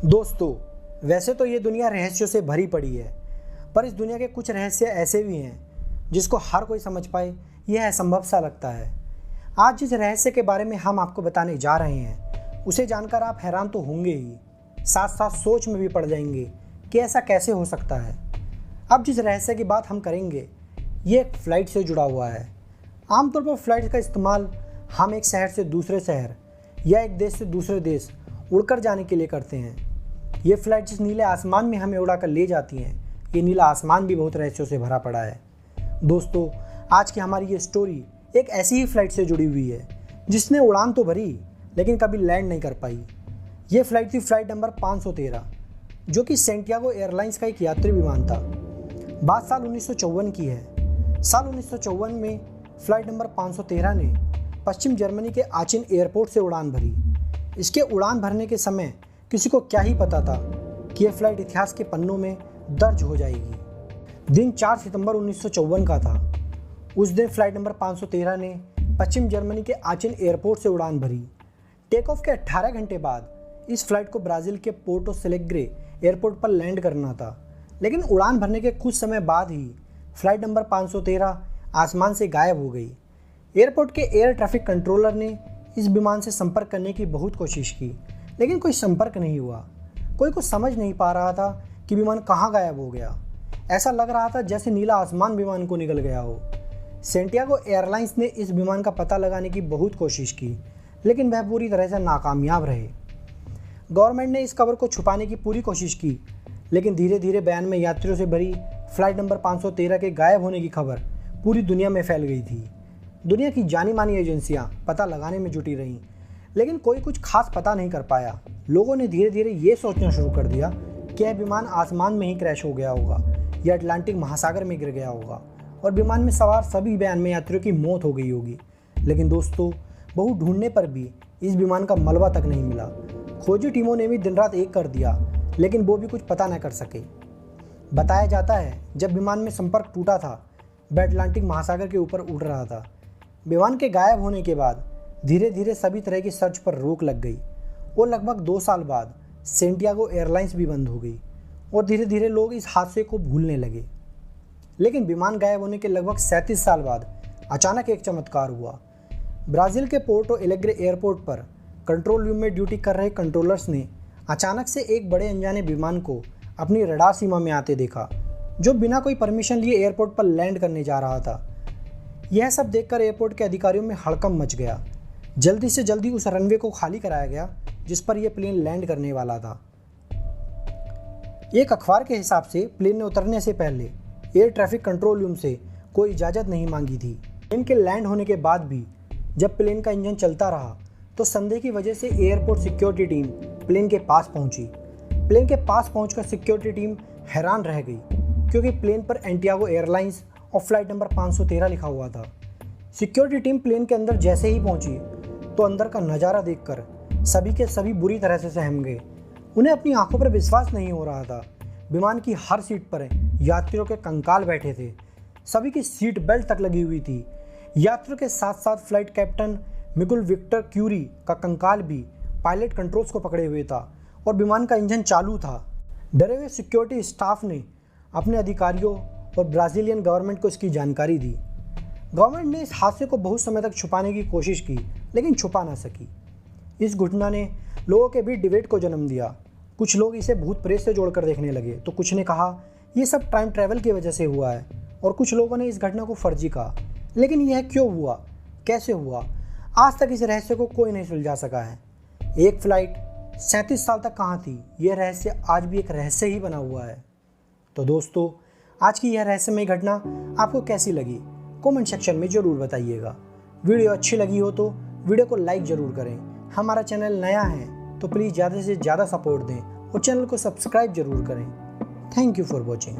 दोस्तों, वैसे तो ये दुनिया रहस्यों से भरी पड़ी है, पर इस दुनिया के कुछ रहस्य ऐसे भी हैं जिसको हर कोई समझ पाए यह असंभव सा लगता है। आज जिस रहस्य के बारे में हम आपको बताने जा रहे हैं उसे जानकर आप हैरान तो होंगे ही, साथ साथ सोच में भी पड़ जाएंगे कि ऐसा कैसे हो सकता है। अब जिस रहस्य की बात हम करेंगे ये एक फ़्लाइट से जुड़ा हुआ है। आमतौर पर फ़्लाइट का इस्तेमाल हम एक शहर से दूसरे शहर या एक देश से दूसरे देश उड़कर जाने के लिए करते हैं। ये फ़्लाइट जिस नीले आसमान में हमें उड़ाकर ले जाती हैं, ये नीला आसमान भी बहुत रहस्यों से भरा पड़ा है। दोस्तों, आज की हमारी ये स्टोरी एक ऐसी ही फ़्लाइट से जुड़ी हुई है जिसने उड़ान तो भरी लेकिन कभी लैंड नहीं कर पाई। ये फ़्लाइट थी फ़्लाइट नंबर 513, जो कि सेंटियागो एयरलाइंस का एक यात्री विमान था। बात साल 1954 की है। साल 1954 में फ़्लाइट नंबर 513 ने पश्चिम जर्मनी के आचिन एयरपोर्ट से उड़ान भरी। इसके उड़ान भरने के समय किसी को क्या ही पता था कि यह फ़्लाइट इतिहास के पन्नों में दर्ज हो जाएगी। दिन 4 सितंबर 1954 का था। उस दिन फ़्लाइट नंबर 513 ने पश्चिम जर्मनी के आचिन एयरपोर्ट से उड़ान भरी। टेक ऑफ के 18 घंटे बाद इस फ्लाइट को ब्राज़ील के पोर्टो सेलेग्रे एयरपोर्ट पर लैंड करना था, लेकिन उड़ान भरने के कुछ समय बाद ही फ़्लाइट नंबर 513 आसमान से गायब हो गई। एयरपोर्ट के एयर ट्रैफिक कंट्रोलर ने इस विमान से संपर्क करने की बहुत कोशिश की, लेकिन कोई संपर्क नहीं हुआ। कोई कुछ समझ नहीं पा रहा था कि विमान कहाँ गायब हो गया। ऐसा लग रहा था जैसे नीला आसमान विमान को निगल गया हो। सेंटियागो एयरलाइंस ने इस विमान का पता लगाने की बहुत कोशिश की, लेकिन वह पूरी तरह से नाकामयाब रहे। गवर्नमेंट ने इस खबर को छुपाने की पूरी कोशिश की, लेकिन धीरे धीरे बयान में यात्रियों से भरी फ़्लाइट नंबर 513 के गायब होने की खबर पूरी दुनिया में फैल गई थी। दुनिया की जानी मानी एजेंसियां पता लगाने में जुटी रहीं, लेकिन कोई कुछ खास पता नहीं कर पाया। लोगों ने धीरे धीरे ये सोचना शुरू कर दिया कि यह विमान आसमान में ही क्रैश हो गया होगा या अटलांटिक महासागर में गिर गया होगा और विमान में सवार सभी बयान में यात्रियों की मौत हो गई होगी। लेकिन दोस्तों, बहुत ढूंढने पर भी इस विमान का मलबा तक नहीं मिला। खोजी टीमों ने भी दिन रात एक कर दिया, लेकिन वो भी कुछ पता न कर सके। बताया जाता है जब विमान में संपर्क टूटा था वह अटलांटिक महासागर के ऊपर उड़ रहा था। विमान के गायब होने के बाद धीरे धीरे सभी तरह की सर्च पर रोक लग गई और लगभग 2 साल बाद सेंटियागो एयरलाइंस भी बंद हो गई और धीरे धीरे लोग इस हादसे को भूलने लगे। लेकिन विमान गायब होने के लगभग 37 साल बाद अचानक एक चमत्कार हुआ। ब्राज़ील के पोर्टो एलेग्रे एयरपोर्ट पर कंट्रोल रूम में ड्यूटी कर रहे कंट्रोलर्स ने अचानक से एक बड़े अनजाने विमान को अपनी रडार सीमा में आते देखा, जो बिना कोई परमिशन लिए एयरपोर्ट पर लैंड करने जा रहा था। यह सब देखकर एयरपोर्ट के अधिकारियों में हड़कंप मच गया। जल्दी से जल्दी उस रनवे को खाली कराया गया जिस पर यह प्लेन लैंड करने वाला था। एक अखबार के हिसाब से प्लेन ने उतरने से पहले एयर ट्रैफिक कंट्रोल रूम से कोई इजाज़त नहीं मांगी थी। प्लेन के लैंड होने के बाद भी जब प्लेन का इंजन चलता रहा तो संदेह की वजह से एयरपोर्ट सिक्योरिटी टीम प्लेन के पास पहुंची। प्लेन के पास पहुंचकर सिक्योरिटी टीम हैरान रह गई, क्योंकि प्लेन पर एंटियागो एयरलाइंस और फ्लाइट नंबर 513 लिखा हुआ था। सिक्योरिटी टीम प्लेन के अंदर जैसे ही पहुंची तो अंदर का नज़ारा देखकर सभी के सभी बुरी तरह से सहम गए। उन्हें अपनी आंखों पर विश्वास नहीं हो रहा था। विमान की हर सीट पर यात्रियों के कंकाल बैठे थे। सभी की सीट बेल्ट तक लगी हुई थी। यात्रियों के साथ साथ flight captain Miguel Victor Curie का कंकाल भी पायलट कंट्रोल्स को पकड़े हुए था और विमान का इंजन चालू था। डरे हुए सिक्योरिटी स्टाफ ने अपने अधिकारियों और ब्राज़ीलियन गवर्नमेंट को इसकी जानकारी दी। गवर्नमेंट ने इस हादसे को बहुत समय तक छुपाने की कोशिश की, लेकिन छुपा ना सकी। इस घटना ने लोगों के बीच डिबेट को जन्म दिया। कुछ लोग इसे भूत प्रेत से जोड़कर देखने लगे, तो कुछ ने कहा ये सब टाइम ट्रैवल की वजह से हुआ है, और कुछ लोगों ने इस घटना को फर्जी कहा। लेकिन यह क्यों हुआ, कैसे हुआ, आज तक इस रहस्य को कोई नहीं सुलझा सका है। एक फ़्लाइट 37 साल तक कहाँ थी, यह रहस्य आज भी एक रहस्य ही बना हुआ है। तो दोस्तों, आज की यह रहस्यमय घटना आपको कैसी लगी कमेंट सेक्शन में ज़रूर बताइएगा। वीडियो अच्छी लगी हो तो वीडियो को लाइक ज़रूर करें। हमारा चैनल नया है तो प्लीज़ ज़्यादा से ज़्यादा सपोर्ट दें और चैनल को सब्सक्राइब ज़रूर करें। Thank you for watching.